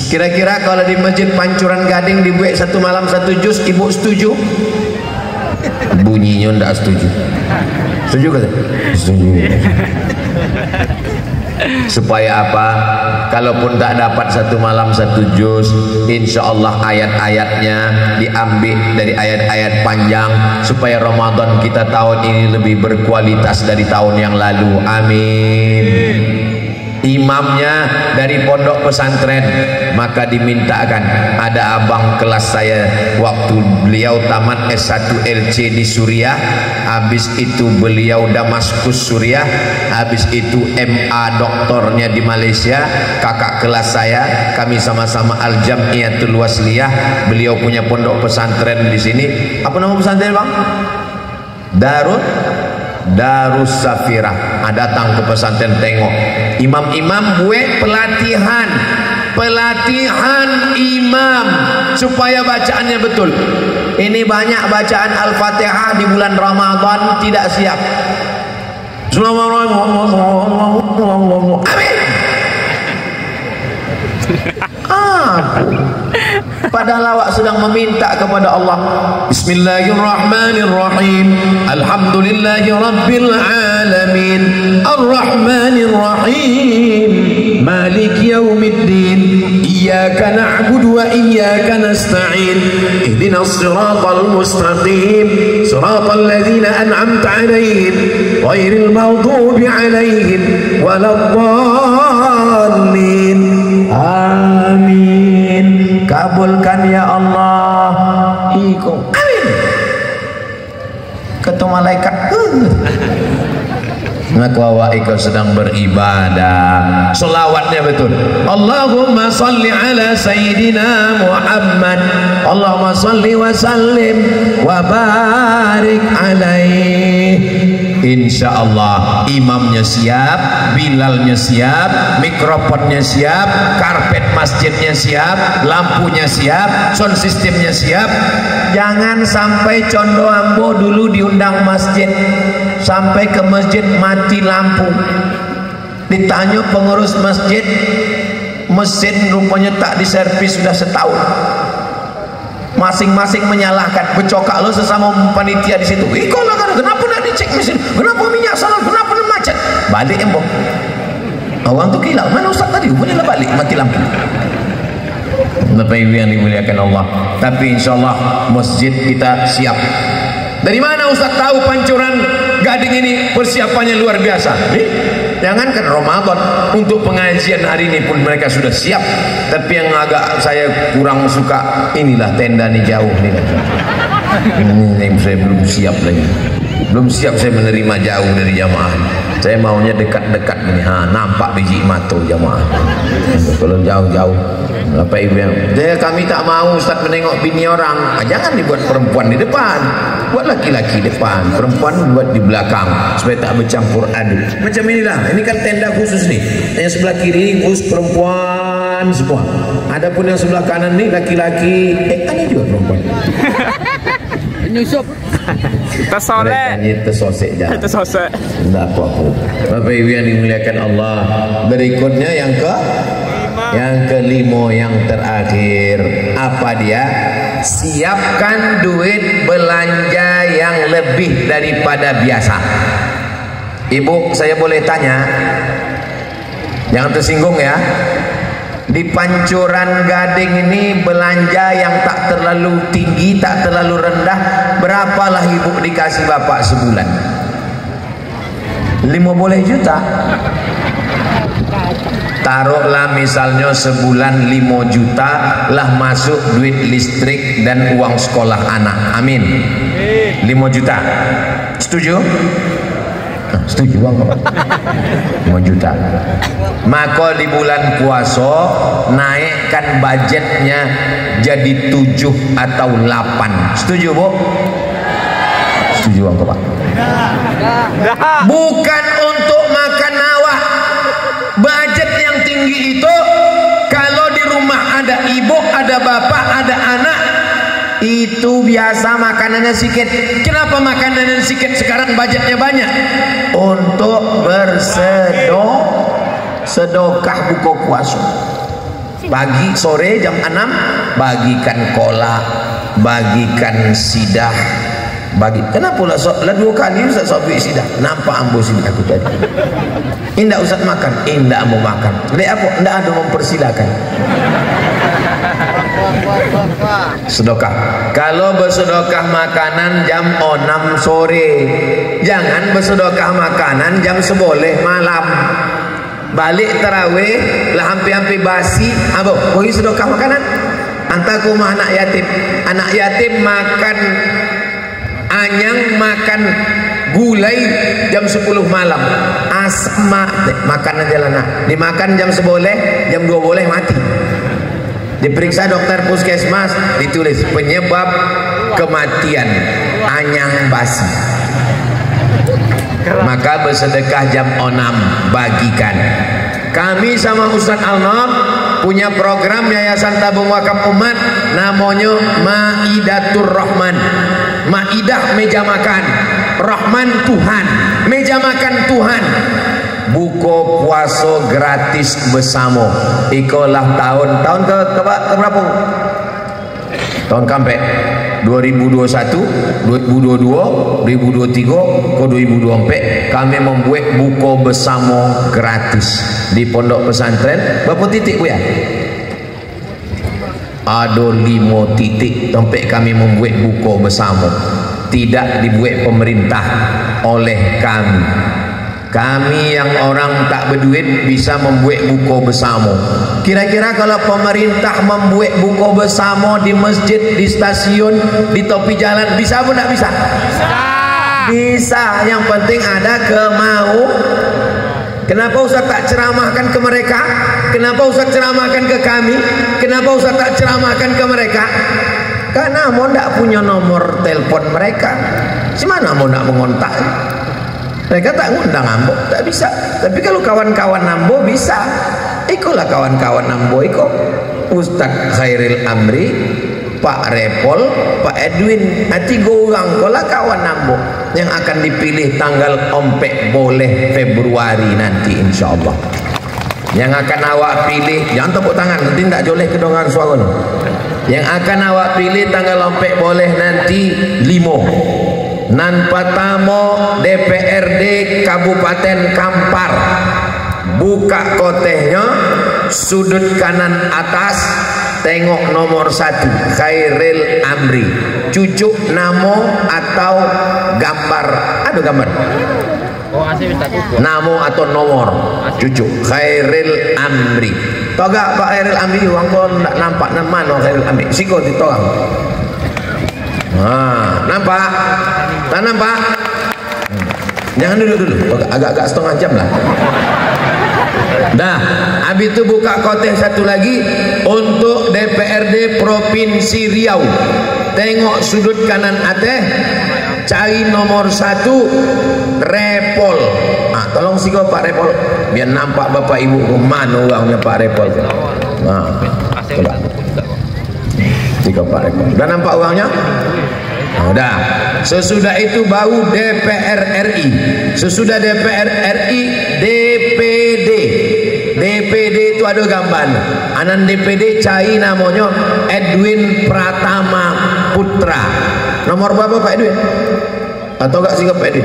Kira-kira kalau di masjid Pancuran Gading dibuat satu malam satu juz, ibu setuju? Bunyinya ndak setuju. Setuju kata? Setuju. Supaya apa? Kalaupun tak dapat satu malam satu juz, insya Allah ayat-ayatnya diambil dari ayat-ayat panjang supaya Ramadan kita tahun ini lebih berkualitas dari tahun yang lalu. Amin. Imamnya dari pondok pesantren, maka dimintakan. Ada abang kelas saya waktu beliau tamat S1 LC di Suriah, habis itu beliau Damaskus Suriah, habis itu MA doktornya di Malaysia. Kakak kelas saya, kami sama-sama Al-Jam'iyatul Wasliyah. Beliau punya pondok pesantren di sini. Apa nama pesantren bang? Darus Safirah. Datang ke pesantren tengok imam-imam buat pelatihan imam supaya bacaannya betul. Ini banyak bacaan Al-Fatihah di bulan Ramadan tidak siap. Amin. Padahal awak sedang meminta kepada Allah. Bismillahirrahmanirrahim. Alhamdulillahi rabbil alamin. Arrahmanirrahim. Malik yaumiddin. Iyyaka na'budu wa iyyaka nasta'in. Ihdinas siratal mustaqim. Siratal ladzina an'amta 'alaihim ghairil maghdubi 'alaihim waladdallin. Amin. Kabulkan ya Allah. Amin. Kata malaikat. Ngaku awak ikut sedang beribadah. Selawatnya betul. Allahumma salli ala Sayyidina Muhammad. Allahumma salli wa sallim wa barik alaihi. Insya Allah imamnya siap, Bilalnya siap, mikrofonnya siap, karpet masjidnya siap, lampunya siap, sound systemnya siap. Jangan sampai Condo Ambo dulu diundang masjid, sampai ke masjid mati lampu. Ditanya pengurus masjid, mesin rupanya tak diservis sudah setahun. Masing-masing menyalahkan, becokak lo sesama panitia di situ. Kenapa nak dicek mesin? Kenapa minyak salah? Kenapa macet? Balik embok. Orang tu kilau. Mana ustaz tadi? Rupanya lah balik mati lampu. Bapak Ibu yang dimuliakan Allah. Tapi insya Allah masjid kita siap. Dari mana Ustaz tahu Pancuran Gading ini persiapannya luar biasa? Jangankan Ramadan, untuk pengajian hari ini pun mereka sudah siap. Tapi yang agak saya kurang suka, inilah tenda nih jauh nih. Ini saya belum siap lagi. Belum siap saya menerima jauh dari jamaah. Saya maunya dekat-dekat ini. Nampak biji mata jamaah. Kalau jauh-jauh, Bapak Ibu yang kami tak mau Ustaz menengok bini orang. Jangan dibuat perempuan di depan, buat laki-laki depan, perempuan buat di belakang supaya tak bercampur aduk. Macam inilah. Ini kan tenda khusus nih. Yang sebelah kiri khusus perempuan semua. Adapun yang sebelah kanan nih laki-laki. Ada juga perempuan. Nyusup. Tersolek. Tersosek jalan. Tersosek. Tidak apa-apa. Bapak Ibu yang dimuliakan Allah. Berikutnya yang kelima, yang terakhir. Apa dia? Siapkan duit belanja yang lebih daripada biasa. Ibu, saya boleh tanya? Jangan tersinggung ya. Di Pancuran Gading ini belanja yang tak terlalu tinggi, tak terlalu rendah. Berapalah ibu dikasih bapak sebulan? 50 juta. Taruhlah misalnya sebulan 5 juta lah masuk duit listrik dan uang sekolah anak. Amin. 5 juta. Setuju? Setuju bang? 5 juta. Maka di bulan puasa naikkan budgetnya jadi 7 atau 8. Setuju bu? Setuju bang Pak? Bukan untuk makan awak. Budget yang tinggi itu kalau di rumah ada ibu, ada bapak, ada anak, itu biasa makanannya sedikit. Kenapa makanannya sedikit sekarang budgetnya banyak? Untuk bersedekah buka puasa. Pagi sore jam 6 bagikan kolak, bagikan sidah, kenapa lah 2 kali Ustaz sobik sidah? Nampak ambo sidah aku tadi. Indah Ustaz makan, indah ambo makan. Lihat apa? Indah ada mempersilakan. Sedekah. Kalau bersedekah makanan jam 6 sore, jangan bersedekah makanan jam 11 malam. Balik tarawih lah hampir-hampir basi, abo bagi sedekah makanan. Antar ke rumah anak yatim. Anak yatim makan anyang, makan gulai jam 10 malam. Asma makanan jalanan. Dimakan jam 11, jam 12 mati. Diperiksa dokter puskesmas, ditulis penyebab kematian anyang basi. Maka bersedekah jam 6 bagikan. Kami sama Ustaz Alnam punya program Yayasan Tabung Wakaf Umat namanya Maidatur Rahman. Maidah meja makan, Rahman Tuhan, meja makan Tuhan. Buka puasa gratis bersama. Ikolah tahun ke berapa? Tahun kampek 2021, 2022, 2023, ke 2024 kami membuat buka bersama gratis di pondok pesantren. Berapa titik bu ya? Ada 5 titik tempat kami membuat buka bersama. Tidak dibuat pemerintah, oleh kami. Kami yang orang tak berduit bisa membuat buka bersama. Kira-kira kalau pemerintah membuat buka bersama di masjid, di stasiun, di tepi jalan, bisa pun tak bisa? Bisa. Yang penting ada kemau. Kenapa Ustaz tak ceramahkan ke mereka? Kenapa Ustaz ceramahkan ke kami? Kenapa Ustaz tak ceramahkan ke mereka? Karena mau tak punya nomor telepon mereka. Gimana mau nak mengontak? Mereka tak ngundang ambo, tak bisa. Tapi kalau kawan-kawan ambo bisa. Ikulah kawan-kawan ambo iko. Ustaz Khairil Amri, Pak Repol, Pak Edwin, 3 orang kolah kawan ambo yang akan dipilih tanggal ompek boleh Februari nanti insyaallah. Yang akan awak pilih, jangan tepuk tangan, nanti tak boleh kedengar suara. Yang akan awak pilih tanggal ompek boleh nanti 5. Nan pertama DPRD Kabupaten Kampar, buka kotehnya sudut kanan atas tengok nomor 1 Khairil Amri, cucuk namo atau gambar, ada gambar namo atau nomor cucuk Khairil Amri. Tahu gak Pak Khairil Amri? Orang kau nak nampak mana Khairil Amri? Sikut ditolong. Nampak? Tak nampak? Jangan dulu, agak-agak setengah jam lah. Dah, habis itu buka kotak satu lagi untuk DPRD Provinsi Riau. Tengok sudut kanan atas, cari nomor 1 Repol. Tolong sih Pak Repol, biar nampak bapak ibu mana orangnya Pak Repol. Coba. Tiga Pak Repol. Dah nampak orangnya? Udah. Sesudah itu baru DPR RI. Sesudah DPR RI DPD. DPD itu ada gambar. Anan DPD cari namanya Edwin Pratama Putra. Nomor berapa Pak Edwin? Atau enggak sih Pak Edwin?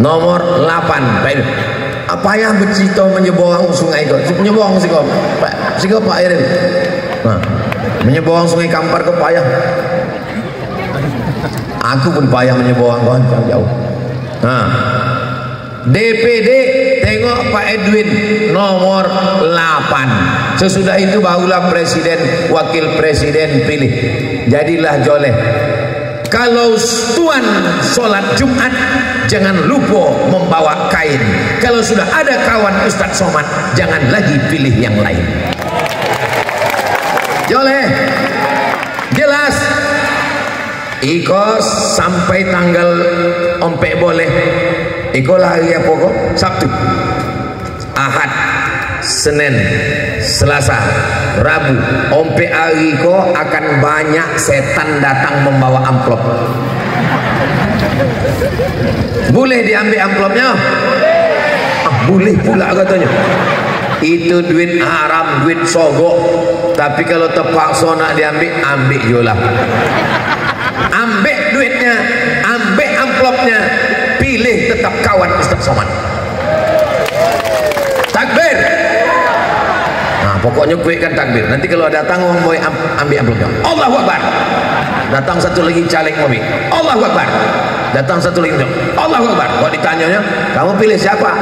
Nomor 8 Pak Edwin. Apa yang bercerita menyeberang sungai itu? Menyeberang sih Pak. Pak Edwin. Menyeberang sungai Kampar ke payah. Aku pun payah menyeberang kawan jauh. DPD tengok Pak Edwin nomor 8. Sesudah itu barulah presiden, wakil presiden pilih. Jadilah joleh. Kalau tuan sholat Jumat jangan lupa membawa kain. Kalau sudah ada kawan Ustadz Somad jangan lagi pilih yang lain. Joleh. Jelas. Iko sampai tanggal ompek boleh. Iko lah hari apa kok? Sabtu, Ahad, Senin, Selasa, Rabu. Ompek hari iko akan banyak setan datang membawa amplop. Boleh diambil amplopnya? Boleh pula katanya. Itu duit haram, duit sogok. Tapi kalau terpaksa nak diambil, ambil jualah. Ambil duitnya, ambil amplopnya, pilih tetap kawan Ustadz Somad. Takbir. Pokoknya kuikan takbir. Nanti kalau datang orang boleh ambil amplopnya. Allahu Akbar. Datang satu lagi caleg mobil. Allahu Akbar. Datang satu lagi. Allahu Akbar. Kalau ditanyanya, kamu pilih siapa?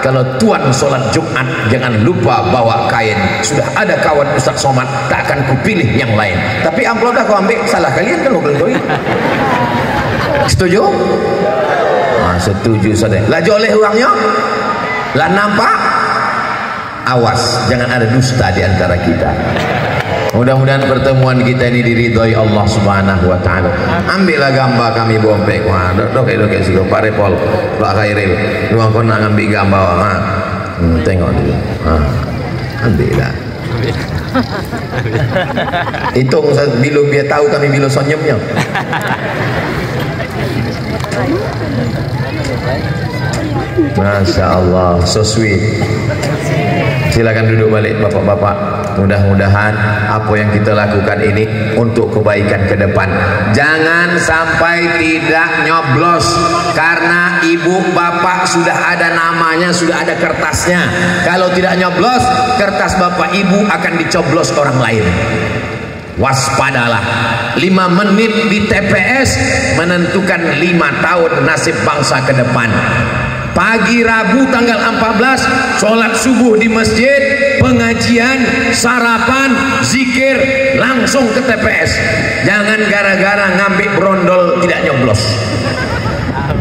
Kalau tuan sholat Jumat jangan lupa bawa kain. Sudah ada kawan Ustadz Somad, tak akan kupilih yang lain. Tapi amplop dah kau ambil, salah kalian kan mau kelentoi. Setuju? Setuju saudara. Lah joleh orangnya? Lah nampak? Awas, jangan ada dusta di antara kita. Mudah-mudahan pertemuan kita ini diridhoi Allah Subhanahu wa taala. Ambillah gambar kami bompek. Wah, dok sih Pak Repol, Pak Khairil. Lu kau nak ambil gambar, tengok dulu. Ambillah. Hitung bila biar tahu kami bila senyumnya. Masya Allah, so sweet. Silakan duduk balik bapak-bapak. Mudah-mudahan apa yang kita lakukan ini untuk kebaikan ke depan. Jangan sampai tidak nyoblos karena ibu bapak sudah ada namanya, sudah ada kertasnya. Kalau tidak nyoblos, kertas bapak ibu akan dicoblos orang lain. Waspadalah. 5 menit di TPS menentukan 5 tahun nasib bangsa ke depan. Pagi Rabu tanggal 14 sholat subuh di masjid, pengajian, sarapan, zikir, langsung ke TPS. Jangan gara-gara ngambil brondol tidak nyoblos.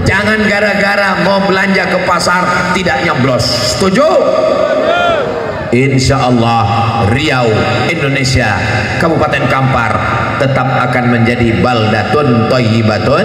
Jangan gara-gara mau belanja ke pasar tidak nyoblos. Setuju? Insya Allah Riau, Indonesia, Kabupaten Kampar tetap akan menjadi baldatun thayyibatun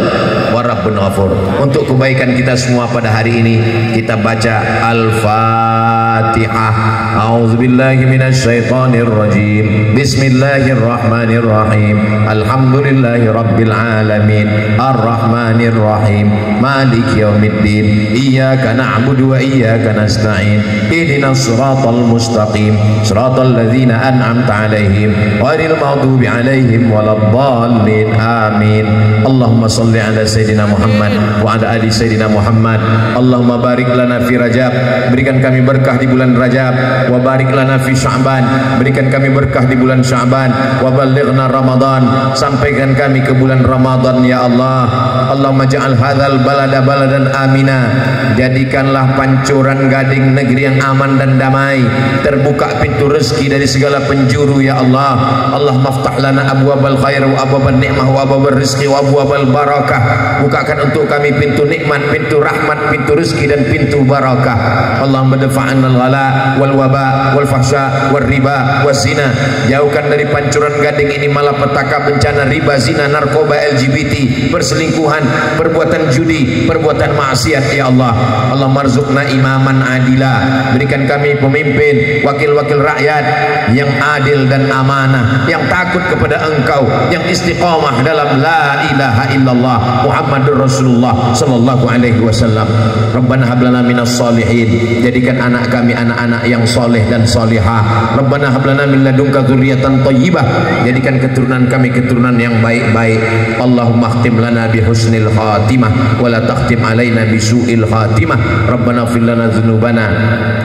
wa rabbun ghafur. Untuk kebaikan kita semua pada hari ini kita baca Al-Fatihah. A'udzubillahi minasyaitonir rajim. Bismillahirrahmanirrahim. Alhamdulillahi rabbil alamin. Ar-Rahmanir Rahim. Maliki yaumiddin. Iyyaka na'budu wa iyyaka nasta'in. Ihdinas siratal mustaqim. mustaqim siratal ladzina an'amta 'alaihim ghairil maghdubi 'alaihim waladdallin amin. Allahumma shalli ala sayyidina Muhammad wa ala ali sayyidina Muhammad. Allahumma barik lana fi Rajab, berikan kami berkah di bulan Rajab, wa barik lana fi Sya'ban, berikan kami berkah di bulan Sya'ban, wa ballighna Ramadan, sampaikan kami ke bulan Ramadan ya Allah. Allahumma ja'al hadzal balada baladan amina, jadikanlah Pancuran Gading negeri yang aman dan damai, terbuka pintu rezeki dari segala penjuru ya Allah. Allahumma ftah lana abwabal khair wa abwabal ni'mah wa abwabal rizqi wa abwabal barakah, bukakan untuk kami pintu nikmat, pintu rahmat, pintu rezeki dan pintu barakah. Allahumma dafa'anna al-ghala wal waba wal fahsya wal riba wal zina, jauhkan dari Pancuran Gading ini malapetaka, bencana riba, zina, narkoba, LGBT, perselingkuhan, perbuatan judi, perbuatan maksiat ya Allah. Allah marzuqna imaman adila, berikan kami pemimpin, wakil-wakil rakyat yang adil dan amanah, yang takut kepada Engkau, yang istiqamah dalam la ilaha illallah Muhammadur Rasulullah sallallahu alaihi wasallam. Rabbana hab lana minas solihin, jadikan anak kami anak-anak yang soleh dan solihah. Rabbana hab lana min ladunka dzurriyyatan thayyibah, jadikan keturunan kami keturunan yang baik-baik. Allahumma khtim lana bi husnil khatimah wa la takhtim alaina bi su'il khatimah. Rabbana ighfir lana dzunubana,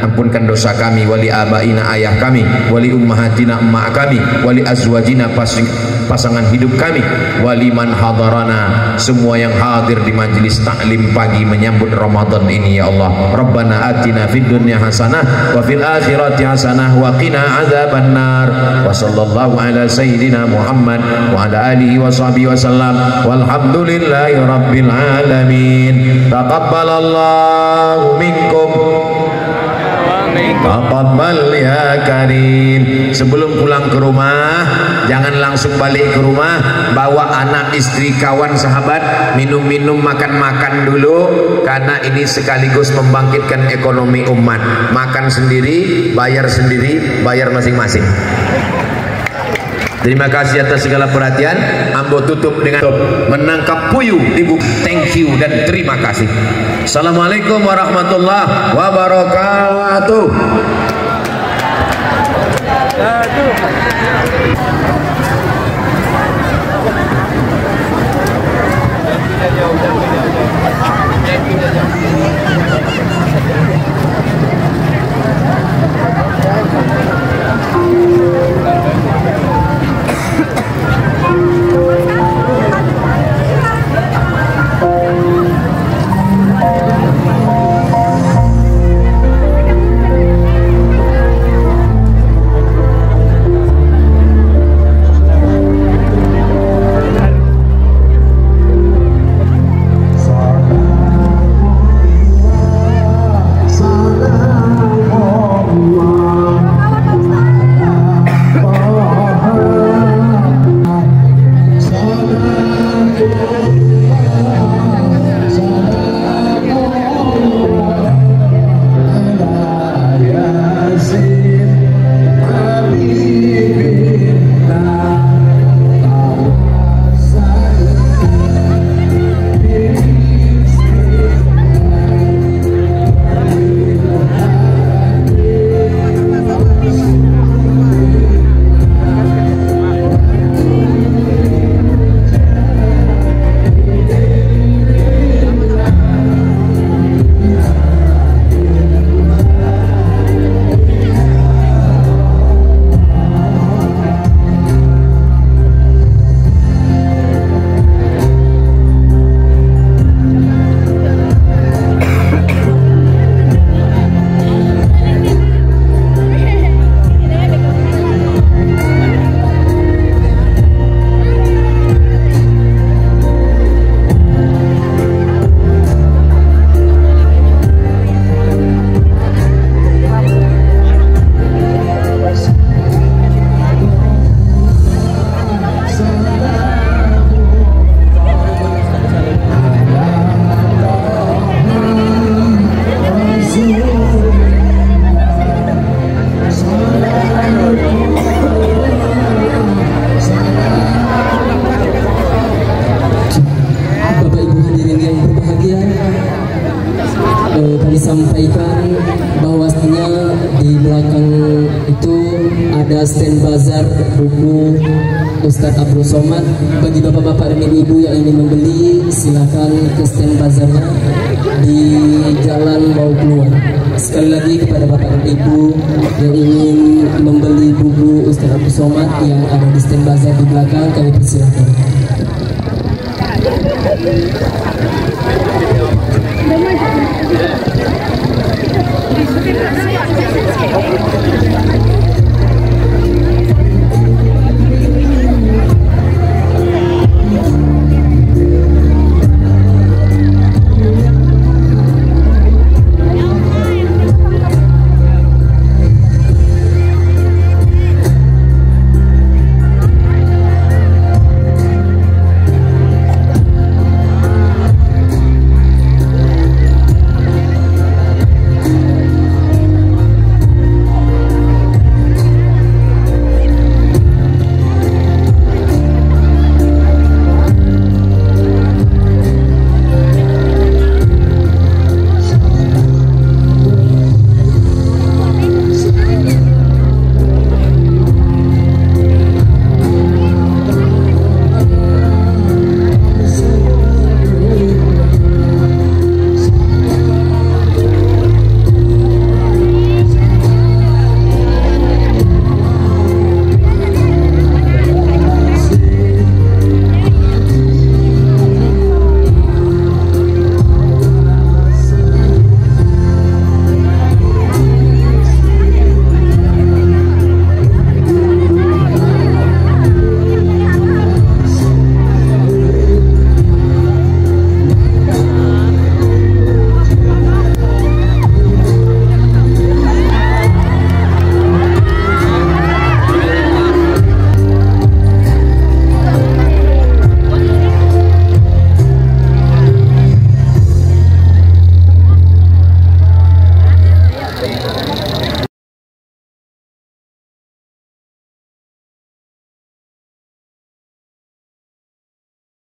ampunkan dosa kami, wali abaina ayah kami, wali ummahatina emak kami, wali azwajina pasangan hidup kami, wali man hadarana, semua yang hadir di majelis taklim pagi menyambut Ramadan ini ya Allah. Rabbana atina fid dunya hasanah wa fil akhirati hasanah wa qina adzabannar. Wa sallallahu ala sayyidina Muhammad wa ala alihi wa sahbihi wasallam, walhamdulillahi rabbil alamin. Taqabbalallahu minkum, taqabbal ya karim. Sebelum pulang ke rumah, jangan langsung balik ke rumah, bawa anak, istri, kawan, sahabat, minum-minum, makan-makan dulu, karena ini sekaligus membangkitkan ekonomi umat. Makan sendiri, bayar masing-masing. Terima kasih atas segala perhatian. Ambo tutup dengan menangkap puyuh di buku. Thank you dan terima kasih. Assalamualaikum warahmatullahi wabarakatuh. Kami sampaikan bahwasanya di belakang itu ada stand bazar buku Ustadz Abdul Somad. Bagi bapak-bapak dan ibu-ibu yang ingin membeli, silakan ke stand bazarnya di jalan mau keluar. Sekali lagi kepada bapak dan ibu yang ingin membeli buku Ustadz Abdul Somad yang ada di stand bazar di belakang, kami persilakan.